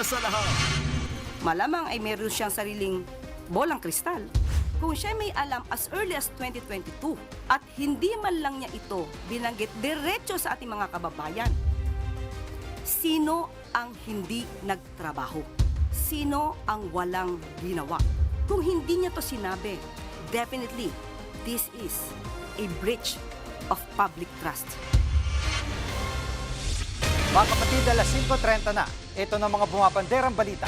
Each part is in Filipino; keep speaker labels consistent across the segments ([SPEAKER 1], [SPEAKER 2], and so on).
[SPEAKER 1] sa lahat.
[SPEAKER 2] Malamang ay meron siyang sariling bolang kristal. Kung siya may alam as early as 2022 at hindi man lang niya ito binanggit diretso sa ating mga kababayan, sino ang hindi nagtrabaho? Sino ang walang ginawa? Kung hindi niya to sinabi, definitely, this is a breach of public trust.
[SPEAKER 3] Mga kapatid, alas 5:30 na. Ito na mga bumabanderang balita.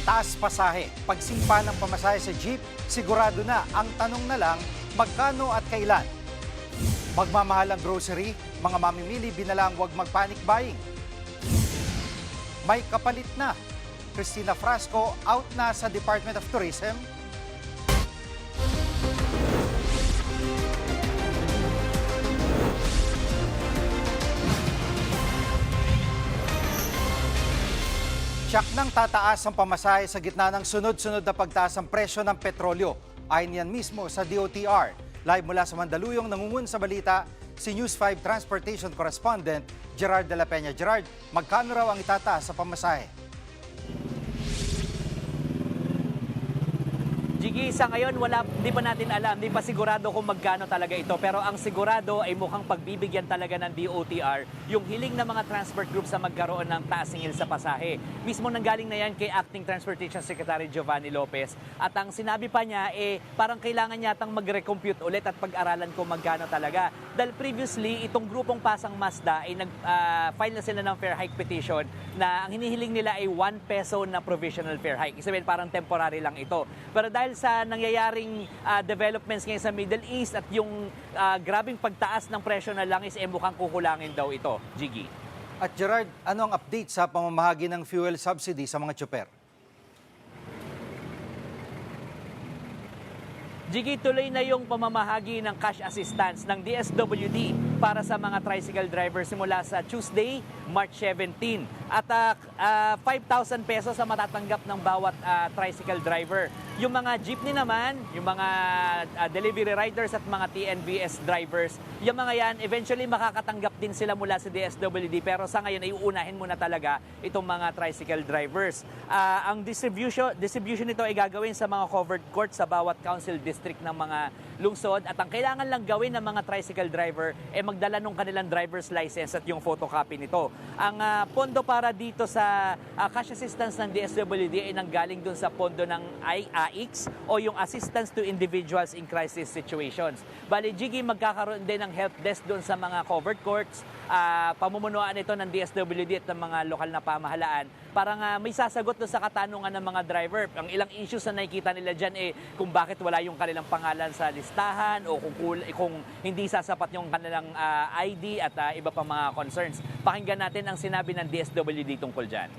[SPEAKER 3] Taas pasahe. Pagsimpa ng pamasahe sa jeep, sigurado na. Ang tanong na lang, magkano at kailan? Magmamahal ang grocery, mga mamimili binalang huwag mag-panic buying. May kapalit na. Cristina Frasco out na sa Department of Tourism. Tiyak nang tataas ang pamasahe sa gitna ng sunod-sunod na pagtaas ng presyo ng petrolyo. Ayon yan mismo sa DOTR. Live mula sa Mandaluyong, nangungun sa balita, si News 5 Transportation Correspondent Gerard de la Peña. Gerard, magkano raw ang itataas sa pamasahe?
[SPEAKER 4] Jiggy, sa ngayon, di pa natin alam, di pa sigurado kung magkano talaga ito. Pero ang sigurado ay mukhang pagbibigyan talaga ng DOTR yung hiling ng mga transport group sa magkaroon ng taas singil sa pasahe. Mismo nanggaling na yan kay Acting Transportation Secretary Giovanni Lopez. At ang sinabi pa niya, parang kailangan yatang mag-recompute ulit at pag-aralan kung magkano talaga. Dahil previously, itong grupong Pasang Mazda ay nag-file na sila ng fare hike petition na ang hinihiling nila ay 1 peso na provisional fare hike. Isabihin parang temporary lang ito. Pero dahil sa nangyayaring developments ngayon sa Middle East at yung grabing pagtaas ng presyo na langis, mukhang kukulangin daw ito, Jiggy.
[SPEAKER 3] At Gerard, ano ang update sa pamamahagi ng fuel subsidy sa mga tsuper?
[SPEAKER 4] Jiggy, tuloy na yung pamamahagi ng cash assistance ng DSWD para sa mga tricycle drivers simula sa Tuesday, March 17. At 5,000 pesos ang matatanggap ng bawat tricycle driver. Yung mga jeepney naman, yung mga delivery riders at mga TNVS drivers, yung mga yan, eventually makakatanggap din sila mula sa DSWD. Pero sa ngayon ay uunahin muna talaga itong mga tricycle drivers. Ang distribution nito ay gagawin sa mga covered courts sa bawat council district ng mga lungsod. At ang kailangan lang gawin ng mga tricycle driver ay magdala ng kanilang driver's license at yung photocopy nito. Ang pondo para dito sa cash assistance ng DSWD ay nanggaling dun sa pondo ng AIX o yung Assistance to Individuals in Crisis Situations. Bali, Jiggy, magkakaroon din ng help desk dun sa mga covered courts, pamumunuan ito ng DSWD at ng mga lokal na pamahalaan para nga may sasagot dun sa katanungan ng mga driver. Ang ilang issues na nakikita nila dyan kung bakit wala yung kanilang pangalan sa listahan o kung hindi sasapat yung kanilang ID at iba pa mga concerns. Pakinggan natin ang sinabi ng DSWD tungkol dyan.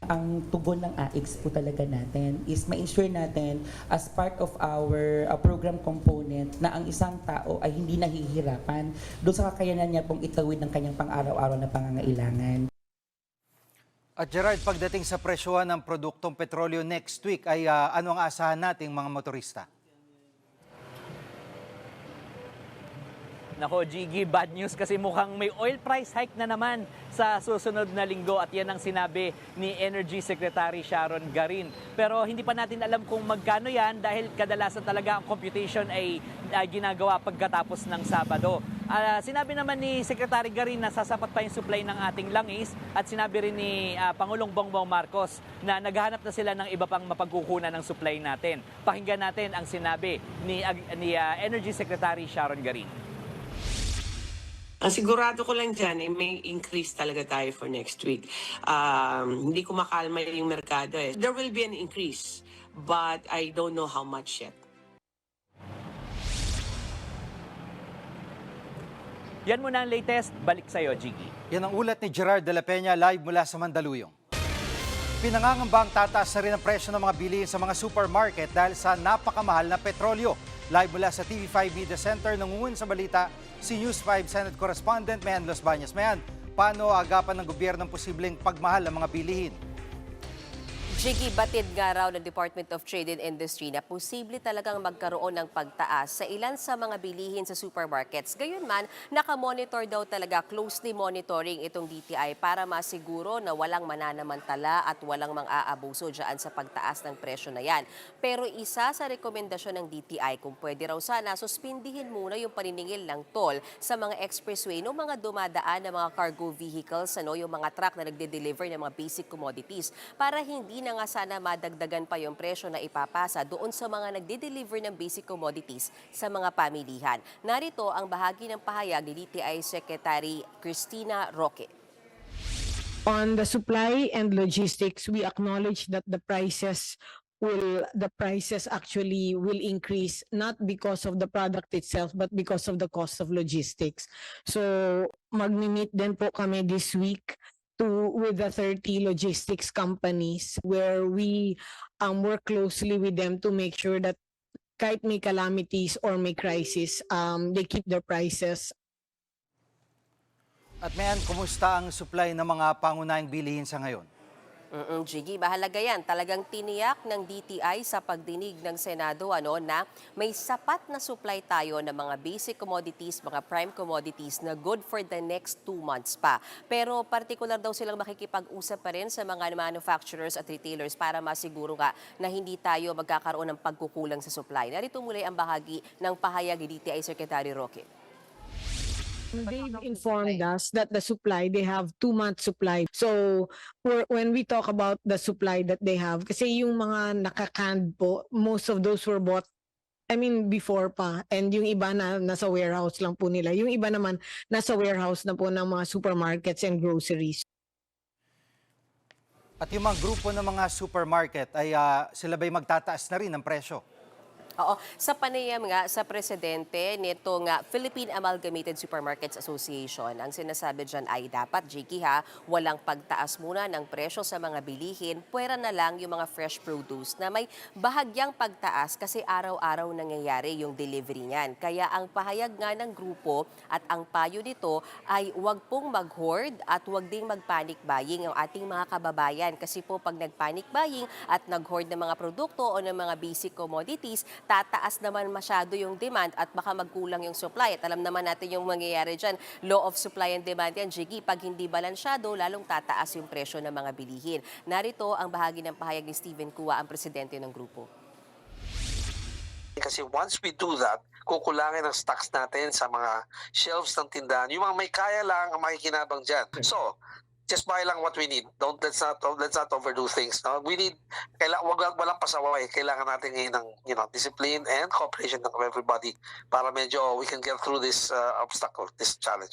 [SPEAKER 5] Ang tugon ng AIX po talaga natin is ma-ensure natin as part of our program component na ang isang tao ay hindi nahihirapan doon sa kakayanan niya pong itawid ng kanyang pang-araw-araw na pangangailangan.
[SPEAKER 3] At Gerard, pagdating sa presyohan ng produktong petrolyo next week, ay ano ang asahan nating mga motorista?
[SPEAKER 4] Nako, Jiggy, bad news kasi mukhang may oil price hike na naman sa susunod na linggo at yan ang sinabi ni Energy Secretary Sharon Garin. Pero hindi pa natin alam kung magkano yan dahil kadalasan talaga ang computation ay ginagawa pagkatapos ng Sabado. Sinabi naman ni Secretary Garin na sasapat pa yung supply ng ating langis at sinabi rin ni Pangulong Bongbong Marcos na naghahanap na sila ng iba pang mapagkukunan ng supply natin. Pakinggan natin ang sinabi ni Energy Secretary Sharon Garin.
[SPEAKER 6] Ang sigurado ko lang dyan, may increase talaga tayo for next week. Hindi ko makalma yung merkado. There will be an increase, but I don't know how much yet.
[SPEAKER 4] Yan muna ang latest. Balik sa'yo, Jiggy.
[SPEAKER 3] Yan ang ulat ni Gerard de la Peña live mula sa Mandaluyong. Pinangangamba ang tataas na rin ang presyo ng mga bilihin sa mga supermarket dahil sa napakamahal na petrolyo. Live mula sa TV5 Media Center, nangungun sa balita, si News 5 Senate Correspondent Mayan Los Baños. Mayan, paano agapan ng gobyerno ang posibleng pagmahal ng mga bilihin?
[SPEAKER 1] Jiggy, batid nga raw ng Department of Trade and Industry na posible talagang magkaroon ng pagtaas sa ilan sa mga bilihin sa supermarkets. Gayunman, nakamonitor daw talaga, closely monitoring itong DTI para masiguro na walang mananamantala at walang mang-aabuso dyan sa pagtaas ng presyo na yan. Pero isa sa rekomendasyon ng DTI, kung pwede raw sana, suspindihin muna yung paniningil ng toll sa mga expressway ng mga dumadaan ng mga cargo vehicles, yung mga truck na nagde-deliver ng mga basic commodities para hindi na nga sana madagdagan pa yung presyo na ipapasa doon sa mga nagde-deliver ng basic commodities sa mga pamilihan. Narito ang bahagi ng pahayag ni DTI Secretary Cristina Roque.
[SPEAKER 7] On the supply and logistics, we acknowledge that the prices actually will increase not because of the product itself but because of the cost of logistics. So magmi-meet din po kami this week with the 30 logistics companies where we work closely with them to make sure that kahit may calamities or may crisis, they keep their prices.
[SPEAKER 3] At Mayan, kumusta ang supply ng mga pangunahing bilihin sa ngayon?
[SPEAKER 1] Jiggy, mahalaga yan. Talagang tiniyak ng DTI sa pagdinig ng Senado na may sapat na supply tayo ng mga basic commodities, mga prime commodities na good for the next 2 months pa. Pero particular daw silang makikipag-usap pa rin sa mga manufacturers at retailers para masiguro nga na hindi tayo magkakaroon ng pagkukulang sa supply. Narito muli ang bahagi ng pahayag ni DTI Secretary Roque.
[SPEAKER 7] They've informed us that the supply, they have 2 month supply. So when we talk about the supply that they have, kasi yung mga nakakanned po, most of those were bought, before pa. And yung iba na nasa warehouse lang po nila. Yung iba naman nasa warehouse na po ng mga supermarkets and groceries.
[SPEAKER 3] At yung mga grupo ng mga supermarket, ay sila ba'y magtataas na rin ng presyo?
[SPEAKER 1] Oo, sa panayam nga sa presidente nito nga Philippine Amalgamated Supermarkets Association, ang sinasabi dyan ay dapat, Jiggy walang pagtaas muna ng presyo sa mga bilihin, puwera na lang yung mga fresh produce na may bahagyang pagtaas kasi araw-araw nangyayari yung delivery niyan. Kaya ang pahayag nga ng grupo at ang payo nito ay huwag pong mag-hoard at huwag ding mag-panic buying ang ating mga kababayan. Kasi po pag nag-panic buying at nag-hoard ng mga produkto o ng mga basic commodities, tataas naman masyado yung demand at baka magkulang yung supply. At alam naman natin yung mangyayari dyan, law of supply and demand yan, Jiggy. Pag hindi balansyado, lalong tataas yung presyo ng mga bilihin. Narito ang bahagi ng pahayag ni Stephen Cua, ang presidente ng grupo.
[SPEAKER 8] Kasi once we do that, kukulangin ang stocks natin sa mga shelves ng tindahan. Yung mga may kaya lang ang makikinabang dyan. So, just buy lang what we need. Let's not overdo things. No? We need, walang pasaway. Kailangan natin ngayon ng discipline and cooperation of everybody para medyo we can get through this obstacle, this challenge.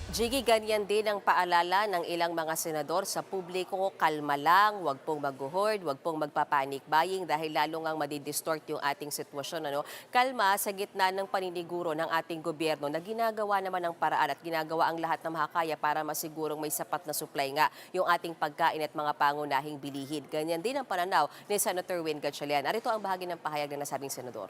[SPEAKER 1] Jiggy, ganyan din ang paalala ng ilang mga senador sa publiko, kalma lang, wag pong mag-hoard, wag pong magpapanik buying dahil lalo ngang madidistort yung ating sitwasyon. Kalma sa gitna ng paniniguro ng ating gobyerno na ginagawa naman ng paraan at ginagawa ang lahat ng makakaya para masigurong may sapat na supply nga yung ating pagkain at mga pangunahing bilihin. Ganyan din ang pananaw ni Senator Win Gatchalian. Narito ang bahagi ng pahayag ng nasabing senador.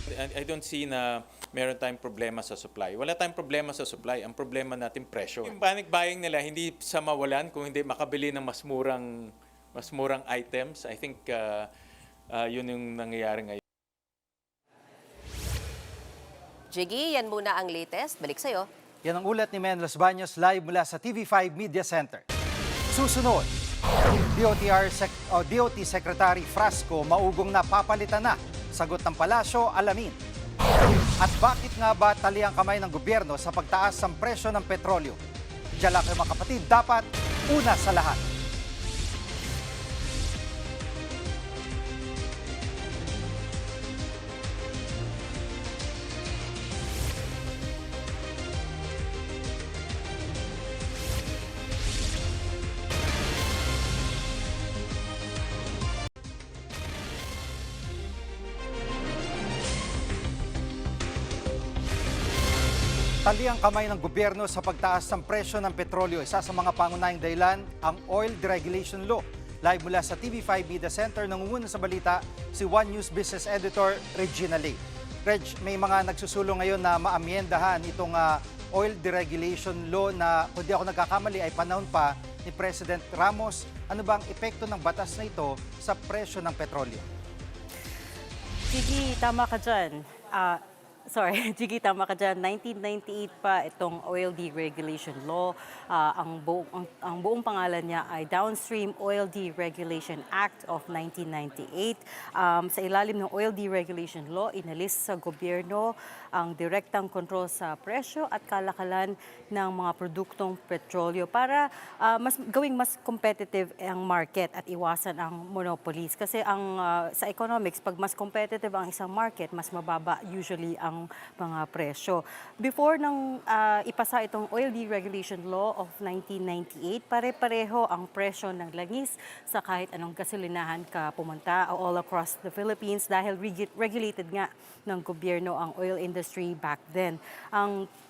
[SPEAKER 9] I don't see na meron tayong problema sa supply. Wala tayong problema sa supply. Ang problema natin presyo. Yung panic buying nila hindi sa mawalan kung hindi makabili ng mas murang items. I think yun yung nangyayari ngayon.
[SPEAKER 1] Jiggy, yan muna ang latest. Balik sa'yo.
[SPEAKER 3] Yan ang ulat ni Men Los Baños live mula sa TV5 Media Center. Susunod, DOT Secretary Frasco maugong na papalitan na. Sagot ng palasyo, alamin. At bakit nga ba tali ang kamay ng gobyerno sa pagtaas ng presyo ng petrolyo? Diyan lang kayo mga kapatid, dapat una sa lahat. Tali ang kamay ng gobyerno sa pagtaas ng presyo ng petrolyo. Isa sa mga pangunahing dahilan, ang Oil Deregulation Law. Live mula sa TV5 Media Center, nangunguna sa balita si One News Business Editor Regina Lee. Reg, may mga nagsusulong ngayon na maamyendahan itong Oil Deregulation Law na, kung di ako nagkakamali, ay panahon pa ni President Ramos. Ano ba ang epekto ng batas na ito sa presyo ng petrolyo?
[SPEAKER 10] Gigi, tama ka dyan. Gigi, tama ka dyan. 1998 pa itong Oil Deregulation Law. Ang buong pangalan niya ay Downstream Oil Deregulation Act of 1998. Sa ilalim ng Oil Deregulation Law, inalis sa gobyerno ang direktang kontrol sa presyo at kalakalan ng mga produktong petrolyo para gawing mas competitive ang market at iwasan ang monopolies. Kasi sa economics, pag mas competitive ang isang market, mas mababa usually ang mga presyo. Before nang ipasa itong Oil Deregulation Law of 1998, pare-pareho ang presyo ng langis sa kahit anong gasolinahan ka pumunta all across the Philippines dahil regulated nga ng gobyerno ang oil industry back then.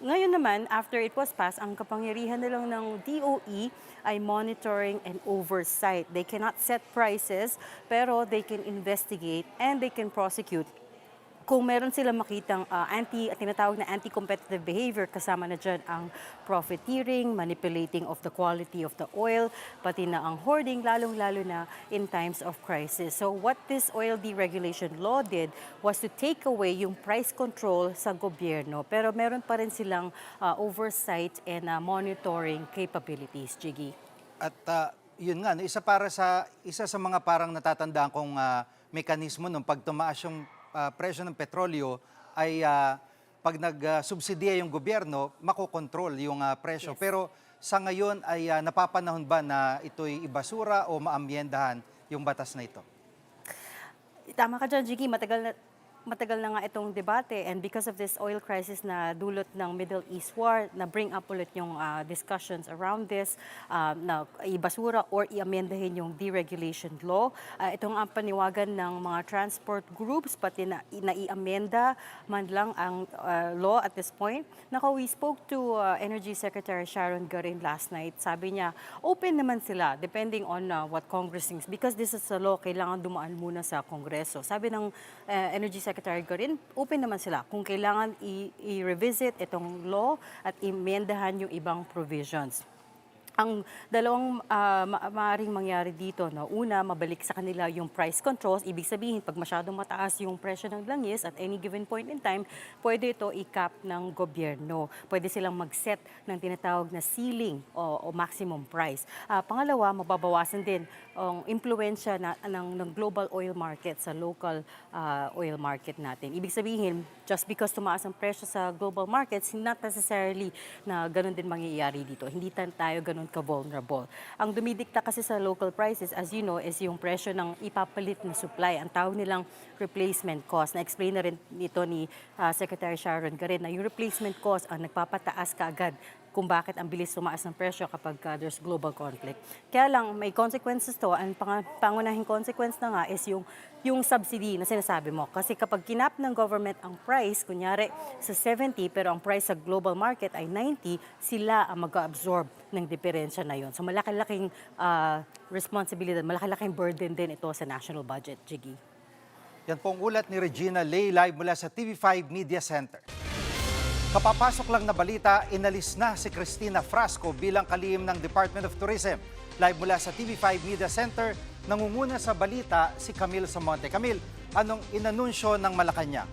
[SPEAKER 10] Ngayon naman, after it was passed, ang kapangyarihan na lang ng DOE ay monitoring and oversight. They cannot set prices, pero they can investigate and they can prosecute kung meron silang makitang tinatawag na anti-competitive behavior, kasama na dyan ang profiteering, manipulating of the quality of the oil, pati na ang hoarding, lalong-lalo na in times of crisis. So what this oil deregulation law did was to take away yung price control sa gobyerno, pero meron pa rin silang oversight and monitoring capabilities, Jiggy.
[SPEAKER 3] At yun nga, no, isa sa mga parang natatandaan kong mekanismo nung pag tumaas yung presyo ng petrolyo ay pag nag-subsidiya yung gobyerno, makokontrol yung presyo.
[SPEAKER 10] Yes.
[SPEAKER 3] Pero sa ngayon ay napapanahon ba na ito'y ibasura o maamyendahan yung batas na ito?
[SPEAKER 10] Tama ka dyan, Jiggy. Matagal na nga itong debate, and because of this oil crisis na dulot ng Middle East war, na bring up ulit yung discussions around this, na ibasura or iamendahin yung deregulation law. Itong ang paniwagan ng mga transport groups, pati na iamenda man lang ang law at this point. We spoke to Energy Secretary Sharon Garin last night. Sabi niya, open naman sila depending on what Congress thinks, because this is a law, kailangan dumaan muna sa Kongreso. Sabi ng Energy Secretary Garin, open naman sila kung kailangan i-revisit itong law at imendahan yung ibang provisions. Ang dalawang maaaring mangyari dito, no? Una, mabalik sa kanila yung price controls. Ibig sabihin, pag masyadong mataas yung presyo ng langis at any given point in time, pwede ito i-cap ng gobyerno. Pwede silang mag-set ng tinatawag na ceiling o maximum price. Pangalawa, mababawasan din ang impluensya ng global oil market sa local oil market natin. Ibig sabihin, just because tumaas ang presyo sa global markets, not necessarily na ganun din mangyayari dito. Hindi tayo ganun ka-vulnerable. Ang dumidikta kasi sa local prices, as you know, is yung presyo ng ipapalit na supply. Ang tawag nilang replacement cost. Na-explain na rin ito ni Secretary Sharon Garin na yung replacement cost ang nagpapataas kaagad kung bakit ang bilis tumaas ng presyo kapag there's global conflict. Kaya lang, may consequences to. Ang pangunahing consequence na nga is yung subsidy na sinasabi mo. Kasi kapag kinap ng government ang price, kunyari sa 70, pero ang price sa global market ay 90, sila ang mag-absorb ng diferensya na yon. So malaki-laking responsibilidad, malaki-laking burden din ito sa national budget, Jiggy.
[SPEAKER 3] Yan pong ulat ni Regina Lay, live mula sa TV5 Media Center. Kapapasok lang na balita, inalis na si Cristina Frasco bilang kalihim ng Department of Tourism. Live mula sa TV5 Media Center, nangunguna sa balita si Camille Samonte. Camille, anong inanunsyo ng Malacanang?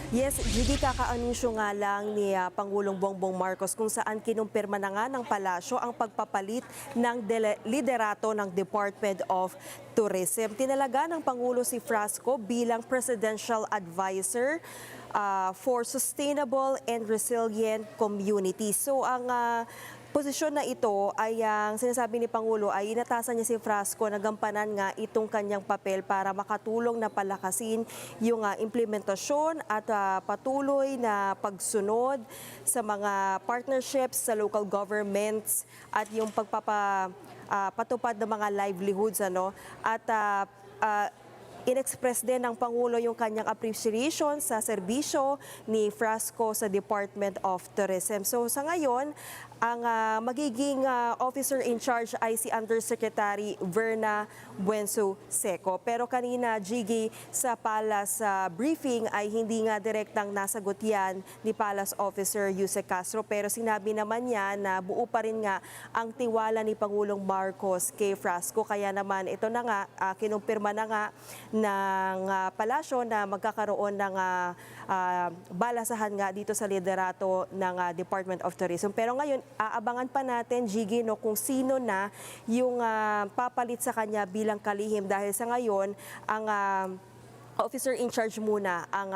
[SPEAKER 11] Yes, Gigi, kakaanunsyo nga lang ni Pangulong Bongbong Marcos kung saan kinumpirma na nga ng palasyo ang pagpapalit ng liderato ng Department of Tourism. Tinalaga ng Pangulo si Frasco bilang Presidential Advisor for Sustainable and Resilient Communities. So ang posisyon na ito ay ang sinasabi ni Pangulo ay inatasan niya si Frasco na gampanan nga itong kanyang papel para makatulong na palakasin yung implementasyon at patuloy na pagsunod sa mga partnerships sa local governments at yung pagpapatupad ng mga livelihoods at Inexpress din ng Pangulo yung kanyang appreciation sa serbisyo ni Frasco sa Department of Tourism. So sa ngayon, ang magiging officer in charge ay si Undersecretary Verna Buenzo Seco. Pero kanina, Jiggy, sa Palace briefing ay hindi nga direktang nasagot yan ni Palace Officer Yusek Castro. Pero sinabi naman niya na buo pa rin nga ang tiwala ni Pangulong Marcos kay Frasco. Kaya naman ito na nga, kinumpirma na nga ng palasyo na magkakaroon ng balasahan nga dito sa liderato ng Department of Tourism. Pero ngayon, aabangan pa natin, Jiggy, no, kung sino na yung papalit sa kanya bilang kalihim. Dahil sa ngayon, ang officer in charge muna, ang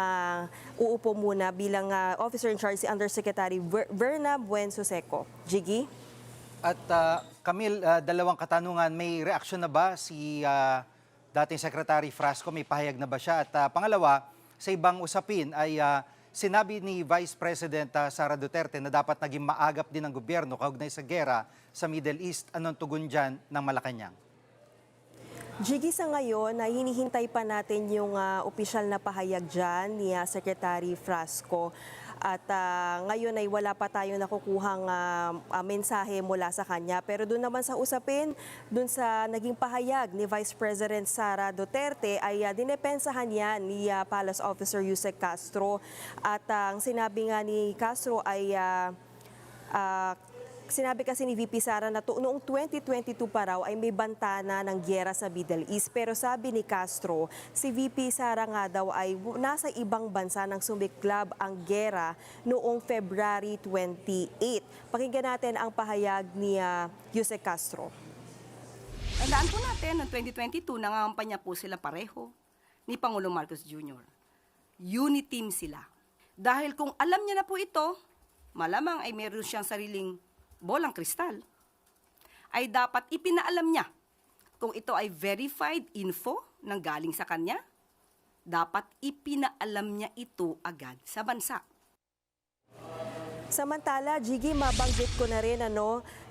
[SPEAKER 11] uupo muna bilang officer in charge si Undersecretary Verna Buenzo Seco. Jiggy?
[SPEAKER 3] At Camille, dalawang katanungan, may reaksyon na ba si dating Secretary Frasco? May pahayag na ba siya? At pangalawa, sa ibang usapin ay sinabi ni Vice President Sara Duterte na dapat naging maagap din ng gobyerno kaugnay sa gera sa Middle East. Anong tugon dyan ng Malacanang?
[SPEAKER 11] Jiggy, sa ngayon, hinihintay pa natin yung opisyal na pahayag dyan ni Secretary Frasco. At ngayon ay wala pa tayo nakukuhang mensahe mula sa kanya. Pero doon naman sa usapin, doon sa naging pahayag ni Vice President Sara Duterte ay dinepensahan yan ni Palace Officer Yusek Castro. At ang sinabi nga ni Castro ay sinabi kasi ni VP Sara na noong 2022 pa raw ay may bantana ng gyera sa Middle East. Pero sabi ni Castro, si VP Sara nga daw ay nasa ibang bansa nang sumiklab ang gyera noong February 28. Pakinggan natin ang pahayag ni Yusek Castro.
[SPEAKER 2] Tandaan po natin, noong 2022, nangangampanya po sila pareho ni Pangulong Marcos Jr. Unity team sila. Dahil kung alam niya na po ito, malamang ay meron siyang sariling bolang kristal, ay dapat ipinaalam niya kung ito ay verified info nang galing sa kanya, dapat ipinaalam niya ito agad sa bansa.
[SPEAKER 11] Samantala, Jiggy, mabanggit ko na rin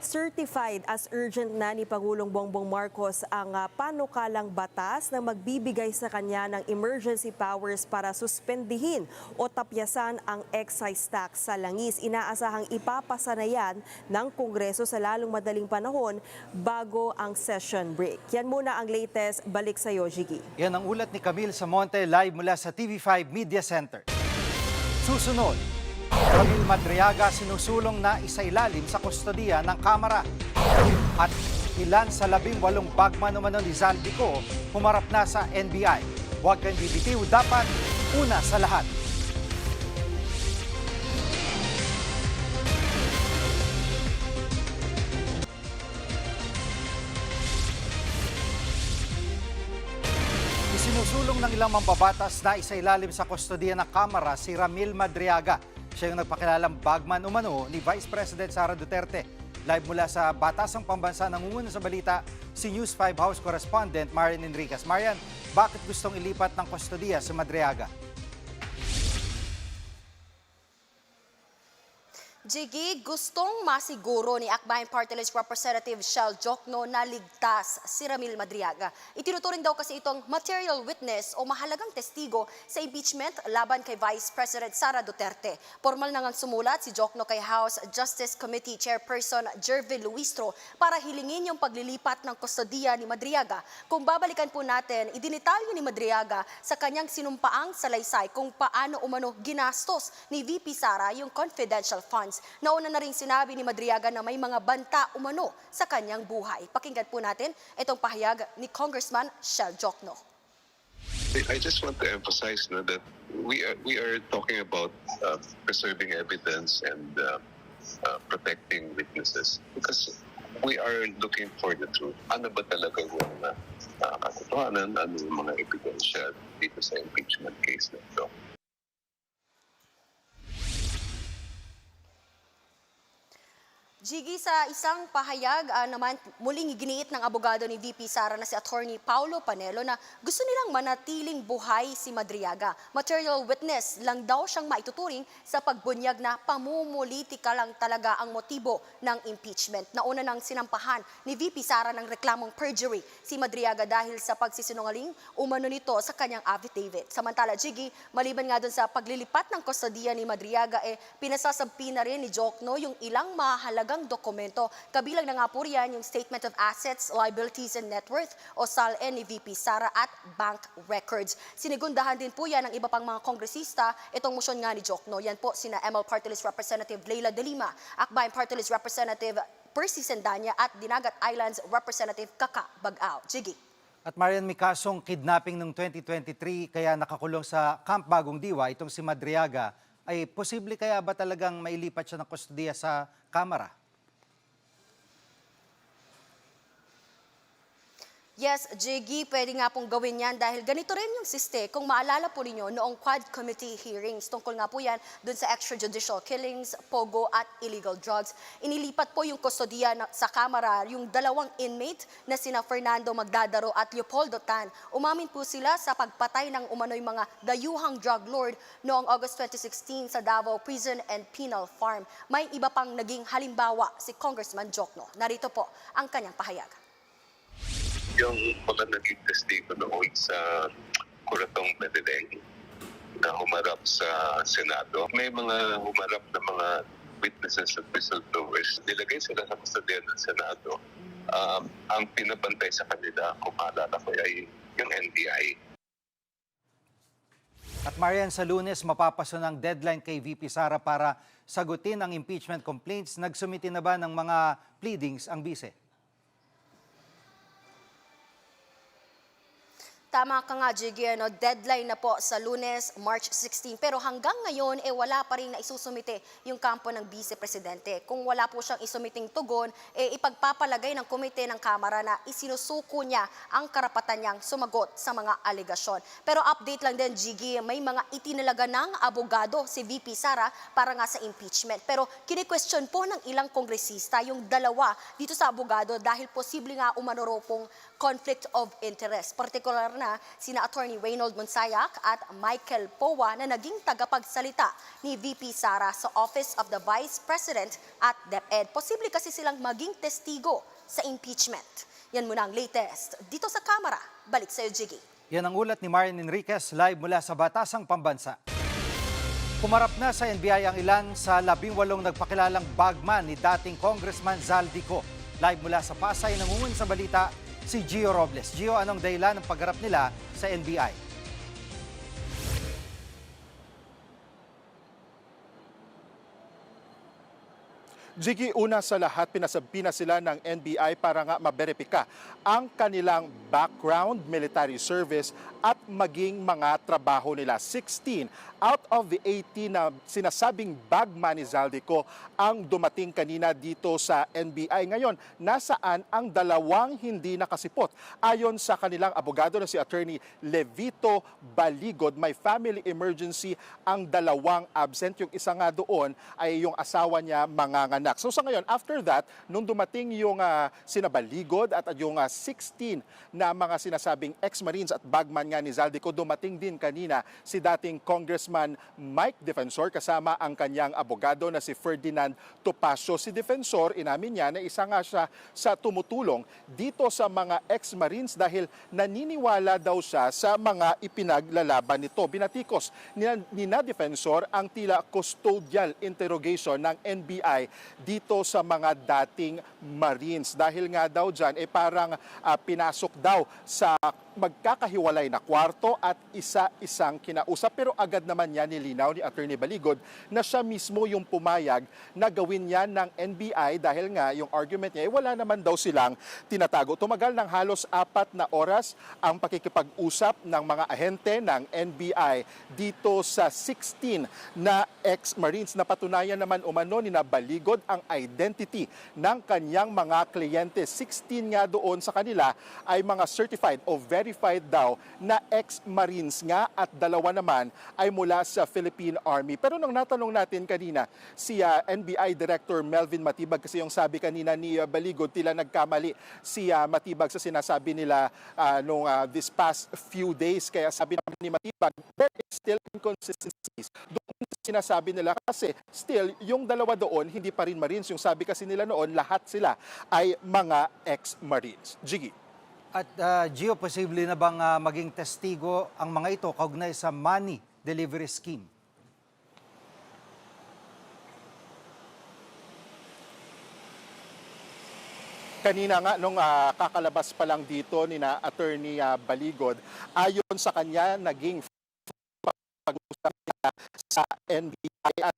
[SPEAKER 11] certified as urgent na ni Pangulong Bongbong Marcos ang panukalang batas na magbibigay sa kanya ng emergency powers para suspendihin o tapyasan ang excise tax sa langis. Inaasahang ipapasa na yan ng Kongreso sa lalong madaling panahon bago ang session break. Yan muna ang latest. Balik sa iyo, Jiggy.
[SPEAKER 3] Yan ang ulat ni Camille Samonte live mula sa TV5 Media Center. Susunod, Camille Madriaga sinusulong na isailalim sa kustodiya ng Kamara. At ilan sa 18 bagman umano ni Zaldico humarap na sa NBI. Huwag kang bibitiw, dapat una sa lahat. Isinusulong ng ilang mambabatas na isailalim sa kustodiya ng Kamara si Ramil Madriaga. Siya yung nagpakilalang bagman umano ni Vice President Sara Duterte. Live mula sa Batasang Pambansa, nangunguna sa balita si News 5 House Correspondent Marian Enriquez. Marian, bakit gustong ilipat ng kustodiya si Madriaga?
[SPEAKER 12] Jiggy, gustong masiguro ni Akbayan Party List Representative Shell Jokno na ligtas si Ramil Madriaga. Itinuturing daw kasi itong material witness o mahalagang testigo sa impeachment laban kay Vice President Sara Duterte. Formal na ngang sumulat si Jokno kay House Justice Committee Chairperson Jervin Luistro para hilingin yung paglilipat ng kustodiya ni Madriaga. Kung babalikan po natin, idinitalyo ni Madriaga sa kanyang sinumpaang salaysay kung paano umano ginastos ni VP Sara yung confidential funds. Nauna na rin sinabi ni Madriaga na may mga banta umano sa kanyang buhay. Pakinggan po natin itong pahayag ni Congressman Shell Jokno.
[SPEAKER 13] I just want to emphasize that we are talking about preserving evidence and protecting witnesses because we are looking for the truth. Ano ba talaga yung katotohanan, ano yung mga ebidensya dito sa impeachment case na ito.
[SPEAKER 12] Gigi, sa isang pahayag naman muling giniit ng abogado ni VP Sara na si Attorney Paulo Panelo na gusto nilang manatiling buhay si Madriaga. Material witness lang daw siyang maituturing sa pagbunyag na pamumulitika lang talaga ang motibo ng impeachment. Nauna nang sinampahan ni VP Sara ng reklamong perjury si Madriaga dahil sa pagsisinungaling umano nito sa kanyang affidavit. Samantala, Gigi, maliban nga dun sa paglilipat ng kustodiya ni Madriaga, pinasasampi na rin ni Jokno yung ilang mahalagang dokumento. Kabilang na nga po riyan yung Statement of Assets, Liabilities and Net Worth o SALN ni VP Sara at bank records. Sinigundahan din po yan ng iba pang mga kongresista itong motion nga ni Jokno. Yan po sina ML Party List Representative Leila De Lima, Akbayan Party List Representative Percy Sendanya at Dinagat Islands Representative Kaka Bagao. Gigi.
[SPEAKER 3] At Marian, may kasong kidnapping noong 2023 kaya nakakulong sa Camp Bagong Diwa itong si Madriaga. Ay posible kaya ba talagang mailipat siya ng kustodiya sa Kamara?
[SPEAKER 12] Yes, Jiggy, pwede nga pong gawin yan dahil ganito rin yung siste. Kung maalala po ninyo, noong Quad Committee hearings, tungkol nga po yan dun sa extrajudicial killings, pogo at illegal drugs. Inilipat po yung kustodiya sa Kamara yung dalawang inmate na sina Fernando Magdadaro at Leopoldo Tan. Umamin po sila sa pagpatay ng umano'y mga dayuhang drug lord noong August 2016 sa Davao Prison and Penal Farm. May iba pang naging halimbawa si Congressman Jokno. Narito po ang kanyang pahayag.
[SPEAKER 13] Yung mga naging testigo noon sa Kuratong Medellin na humarap sa Senado, may mga humarap na mga witnesses at whistleblowers. Nilagay sila sa kustodiya ng Senado. Ang pinabantay sa kanila, kung maalala ko, ay yung NBI.
[SPEAKER 3] At Marian, sa Lunes, mapapaso ng deadline kay VP Sara para sagutin ang impeachment complaints. Nagsumiti na ba ng mga pleadings ang bise?
[SPEAKER 12] Tama ka nga, Jiggy, deadline na po sa Lunes, March 16. Pero hanggang ngayon, wala pa rin na isusumite yung kampo ng Vice-Presidente. Kung wala po siyang isumiting tugon, ipagpapalagay ng komite ng Kamara na isinusuko niya ang karapatan niyang sumagot sa mga alegasyon. Pero update lang din, Jiggy, may mga itinalaga ng abogado si VP Sara para nga sa impeachment. Pero kini-question po ng ilang kongresista yung dalawa dito sa abogado dahil posible nga umano pong conflict of interest. Partikular na sina Attorney Reynold Monsayak at Michael Powa na naging tagapagsalita ni VP Sara sa Office of the Vice President at DepEd. Posible kasi silang maging testigo sa impeachment. Yan muna ang latest dito sa Kamara. Balik sa iyo, Jiggy.
[SPEAKER 3] Yan ang ulat ni Marian Enriquez live mula sa Batasang Pambansa. Pumarap na sa NBI ang ilan sa 18 nagpakilalang bagman ni dating Congressman Zaldico. Live mula sa Pasay, nangungun sa balita si Gio Robles. Gio, anong dahilan ng pagharap nila sa NBI?
[SPEAKER 14] Jiggy, una sa lahat, pinasabina sila ng NBI para nga maberipika ang kanilang background, military service at maging mga trabaho nila. 16 out of the 18 na sinasabing bagman ni Zaldico ang dumating kanina dito sa NBI. Ngayon, nasaan ang dalawang hindi nakasipot? Ayon sa kanilang abogado na si Attorney Levito Baligod, may family emergency ang dalawang absent. Yung isa nga doon ay yung asawa niya manganganak. So sa ngayon, after that, nung dumating yung sina Baligod at yung 16 na mga sinasabing ex-Marines at bagman nga ni Zaldico, dumating din kanina si dating Congressman Mike Defensor kasama ang kanyang abogado na si Ferdinand Topacio. Si Defensor, inamin niya na isa nga siya sa tumutulong dito sa mga ex-Marines dahil naniniwala daw siya sa mga ipinaglalaban nito. Binatikos ni na Defensor ang tila custodial interrogation ng NBI dito sa mga dating Marines. Dahil nga daw dyan, parang pinasok daw sa magkakahiwalay na kwarto at isa-isang kinausap. Pero agad naman niya nilinaw ni Attorney Baligod na siya mismo yung pumayag na gawin niya ng NBI dahil nga yung argument niya wala naman daw silang tinatago. Tumagal ng halos 4 na oras ang pakikipag-usap ng mga ahente ng NBI dito sa 16 na ex-Marines. Napatunayan naman umano ni na Baligod ang identity ng kanyang mga kliyente. 16 nga doon sa kanila ay mga certified o verified verified daw na ex-Marines nga at dalawa naman ay mula sa Philippine Army. Pero nung natanong natin kanina, si NBI Director Melvin Matibag, kasi yung sabi kanina ni Baligod, tila nagkamali si Matibag sa sinasabi nila nung this past few days. Kaya sabi naman ni Matibag, there is still inconsistencies doon sinasabi nila kasi still yung dalawa doon hindi pa rin Marines. Yung sabi kasi nila noon, lahat sila ay mga ex-Marines. Jiggy.
[SPEAKER 3] At Gio, posible na bang maging testigo ang mga ito kaugnay sa money delivery scheme?
[SPEAKER 14] Kanina nga, nung kakalabas pa lang dito ni na Attorney Baligod, ayon sa kanya, naging pag-usap niya sa NBI at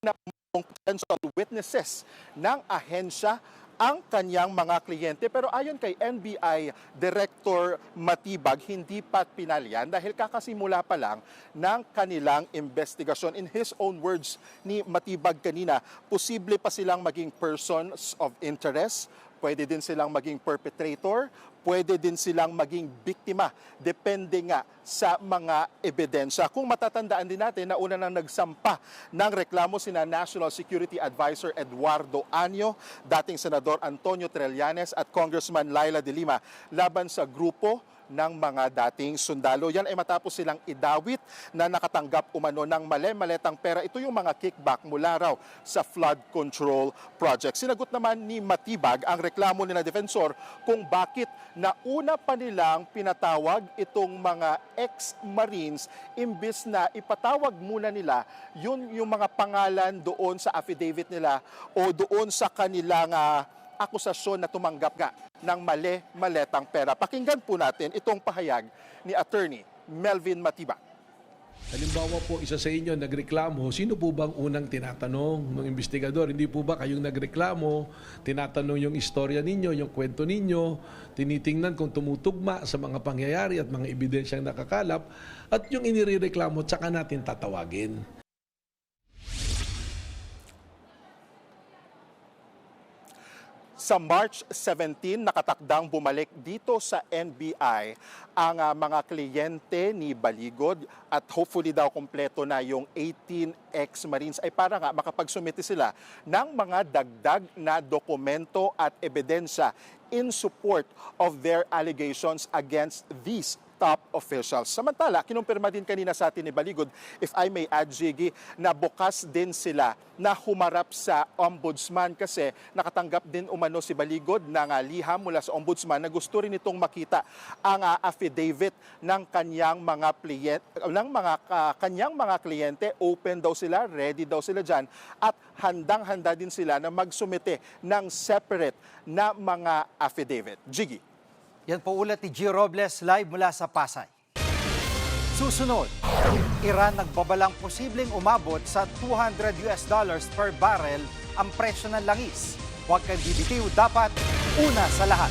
[SPEAKER 14] na potential witnesses ng ahensya ang kanyang mga kliyente. Pero ayon kay NBI Director Matibag, hindi pa pinalyan dahil kakasimula pa lang ng kanilang investigasyon. In his own words ni Matibag kanina, posible pa silang maging persons of interest, pwede din silang maging perpetrator, pwede din silang maging biktima. Depende nga sa mga ebidensya. Kung matatandaan din natin na una nang nagsampa ng reklamo sina National Security Advisor Eduardo Anyo, dating Senador Antonio Trillanes at Congressman Laila de Lima laban sa grupo ng mga dating sundalo. Yan ay matapos silang idawit na nakatanggap umano ng mali-maletang pera. Ito yung mga kickback mula raw sa flood control project. Sinagot naman ni Matibag ang reklamo ni na defensor kung bakit nauna pa nilang pinatawag itong mga ex-Marines imbis na ipatawag muna nila yung mga pangalan doon sa affidavit nila o doon sa kanilang akusasyon na tumanggap nga ng mali-maletang pera. Pakinggan po natin itong pahayag ni Attorney Melvin Matibag.
[SPEAKER 15] Halimbawa po, isa sa inyo nagreklamo, sino po bang unang tinatanong ng investigador? Hindi po ba kayong nagreklamo, tinatanong yung istorya ninyo, yung kwento ninyo, tinitingnan kung tumutugma sa mga pangyayari at mga ebidensyang nakakalap, at yung inireklamo, tsaka natin tatawagin.
[SPEAKER 14] Sa March 17, nakatakdang bumalik dito sa NBI ang mga kliyente ni Baligod at hopefully daw kompleto na yung 18 ex-Marines ay para nga makapagsumite sila ng mga dagdag na dokumento at ebidensya in support of their allegations against these top officials. Samantala, kinumpirma din kanina sa atin ni Baligod, if I may add, Jiggy, na bukas din sila na humarap sa ombudsman kasi nakatanggap din umano si Baligod ng liham mula sa ombudsman na gusto rin itong makita ang affidavit ng kanyang mga kliyente. Open daw sila, ready daw sila dyan at handang-handa din sila na magsumite ng separate na mga affidavit. Jiggy.
[SPEAKER 3] Yan po ulat ni Gio Robles live mula sa Pasay. Susunod, Iran nagbabalang posibleng umabot sa $200 per barrel ang presyo ng langis. Huwag kang bibitiw, dapat una sa lahat.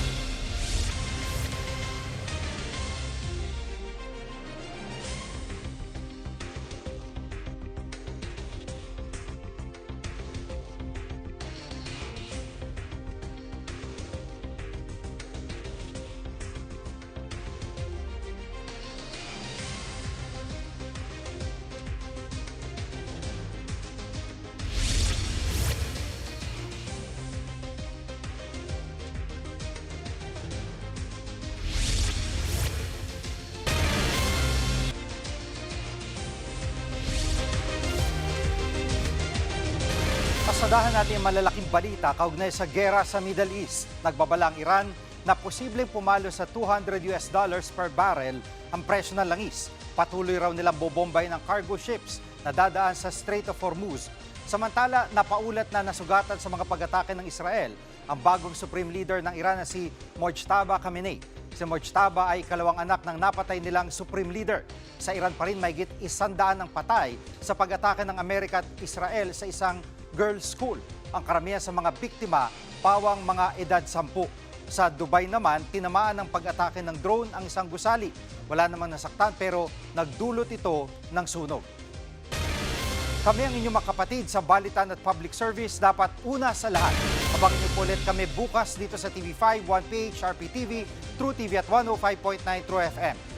[SPEAKER 3] Pasadahan natin ang malalaking balita kaugnay sa gera sa Middle East. Nagbabalang Iran na posibleng pumalo sa $200 per barrel ang presyo ng langis. Patuloy raw nilang bobombay ng cargo ships na dadaan sa Strait of Hormuz. Samantala, napaulat na nasugatan sa mga pag-atake ng Israel ang bagong Supreme Leader ng Iran na si Mojtaba Khamenei. Si Mojtaba ay kalawang anak ng napatay nilang Supreme Leader. Sa Iran pa rin mahigit 100 ang patay sa pag-atake ng Amerika at Israel sa isang girls' school. Ang karamihan sa mga biktima, pawang mga edad 10. Sa Dubai naman, tinamaan ng pag-atake ng drone ang isang gusali. Wala namang nasaktan pero nagdulot ito ng sunog. Kami ang inyong makapatid sa Balitan at Public Service, dapat una sa lahat. Abangan niyo po ulit kami bukas dito sa TV5, 1PH, RPTV, True TV at 105.9 True FM.